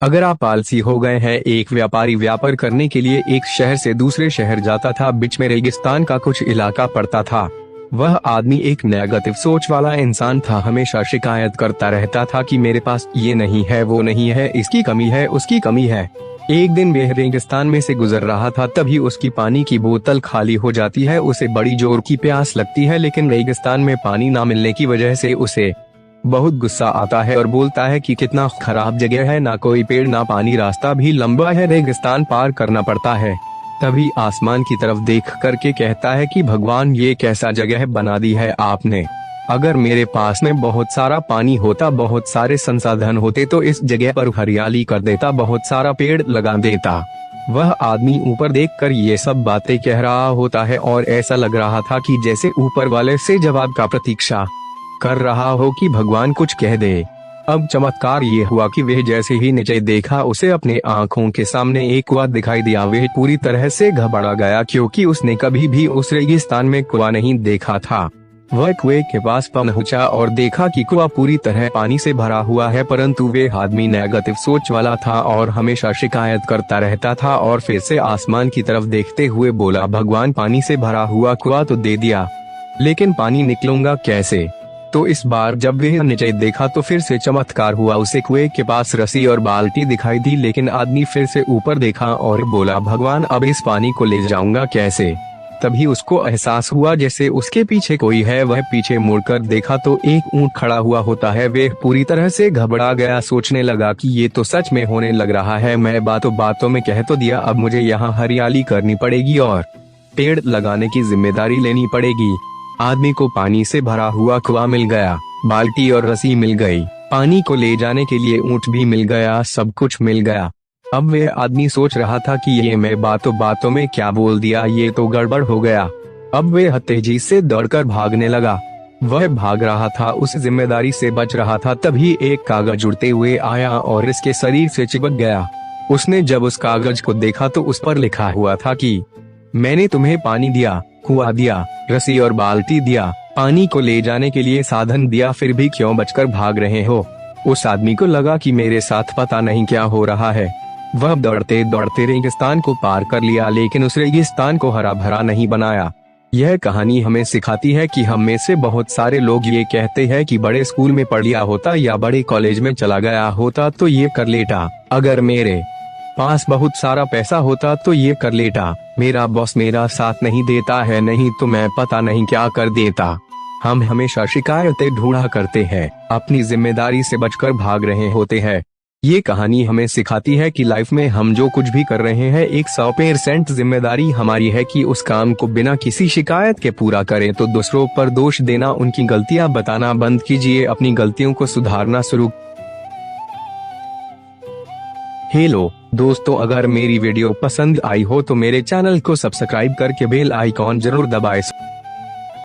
अगर आप आलसी हो गए हैं। एक व्यापारी व्यापार करने के लिए एक शहर से दूसरे शहर जाता था। बीच में रेगिस्तान का कुछ इलाका पड़ता था। वह आदमी एक नेगेटिव सोच वाला इंसान था। हमेशा शिकायत करता रहता था कि मेरे पास ये नहीं है, वो नहीं है, इसकी कमी है, उसकी कमी है। एक दिन वह रेगिस्तान में से गुजर रहा था, तभी उसकी पानी की बोतल खाली हो जाती है। उसे बड़ी जोर की प्यास लगती है, लेकिन रेगिस्तान में पानी ना मिलने की वजह से उसे बहुत गुस्सा आता है और बोलता है कि कितना खराब जगह है, ना कोई पेड़ ना पानी, रास्ता भी लंबा है, रेगिस्तान पार करना पड़ता है। तभी आसमान की तरफ देख करके कहता है कि भगवान, ये कैसा जगह बना दी है आपने। अगर मेरे पास में बहुत सारा पानी होता, बहुत सारे संसाधन होते तो इस जगह पर हरियाली कर देता, बहुत सारा पेड़ लगा देता। वह आदमी ऊपर देखकर ये सब बातें कह रहा होता है और ऐसा लग रहा था कि जैसे ऊपर वाले से जवाब का प्रतीक्षा कर रहा हो कि भगवान कुछ कह दे। अब चमत्कार ये हुआ कि वह जैसे ही नीचे देखा, उसे अपने आंखों के सामने एक कुआं दिखाई दिया। वह पूरी तरह से घबरा गया, क्योंकि उसने कभी भी उस रेगिस्तान में कुआं नहीं देखा था। वह कुएं के पास पहुंचा और देखा कि कुआं पूरी तरह पानी से भरा हुआ है, परंतु वह आदमी नेगेटिव सोच वाला था और हमेशा शिकायत करता रहता था। और फिर से आसमान की तरफ देखते हुए बोला, भगवान, पानी से भरा हुआ कुआं तो दे दिया, लेकिन पानी निकलूंगा कैसे? तो इस बार जब वह नीचे देखा तो फिर से चमत्कार हुआ। उसे कुएं के पास रस्सी और बाल्टी दिखाई दी, लेकिन आदमी फिर से ऊपर देखा और बोला, भगवान, अब इस पानी को ले जाऊंगा कैसे? तभी उसको एहसास हुआ जैसे उसके पीछे कोई है। वह पीछे मुड़कर देखा तो एक ऊंट खड़ा हुआ होता है। वह पूरी तरह से घबरा गया, सोचने लगा कि ये तो सच में होने लग रहा है। मैं बातों बातों में कह तो दिया, अब मुझे यहाँ हरियाली करनी पड़ेगी और पेड़ लगाने की जिम्मेदारी लेनी पड़ेगी। आदमी को पानी से भरा हुआ कुआं मिल गया, बाल्टी और रस्सी मिल गई, पानी को ले जाने के लिए ऊंट भी मिल गया, सब कुछ मिल गया। अब वह आदमी सोच रहा था कि ये मैं बातों बातों में क्या बोल दिया, ये तो गड़बड़ हो गया। अब वह तेजी से दौड़कर भागने लगा। वह भाग रहा था, उस जिम्मेदारी से बच रहा था। तभी एक कागज उड़ते हुए आया और इसके शरीर से चिपक गया। उसने जब उस कागज को देखा तो उस पर लिखा हुआ था कि मैंने तुम्हें पानी दिया, कुआं दिया, रस्सी और बाल्टी दिया, पानी को ले जाने के लिए साधन दिया, फिर भी क्यों बचकर भाग रहे हो? उस आदमी को लगा कि मेरे साथ पता नहीं क्या हो रहा है। वह दौड़ते दौड़ते रेगिस्तान को पार कर लिया, लेकिन उस रेगिस्तान को हरा भरा नहीं बनाया। यह कहानी हमें सिखाती है कि हम में से बहुत सारे लोग ये कहते हैं कि बड़े स्कूल में पढ़ लिया होता या बड़े कॉलेज में चला गया होता तो ये कर लेता, अगर मेरे पास बहुत सारा पैसा होता तो ये कर लेता, मेरा बॉस मेरा साथ नहीं देता है, नहीं तो मैं पता नहीं क्या कर देता। हम हमेशा शिकायतें ढूंढा करते हैं, अपनी जिम्मेदारी से बचकर भाग रहे होते हैं। ये कहानी हमें सिखाती है कि लाइफ में हम जो कुछ भी कर रहे हैं, 100% जिम्मेदारी हमारी है कि उस काम को बिना किसी शिकायत के पूरा करें। तो दूसरों पर दोष देना, उनकी गलतियां बताना बंद कीजिए, अपनी गलतियों को सुधारना शुरू। हेलो दोस्तों, अगर मेरी वीडियो पसंद आई हो तो मेरे चैनल को सब्सक्राइब करके बेल आइकॉन जरूर दबाएं।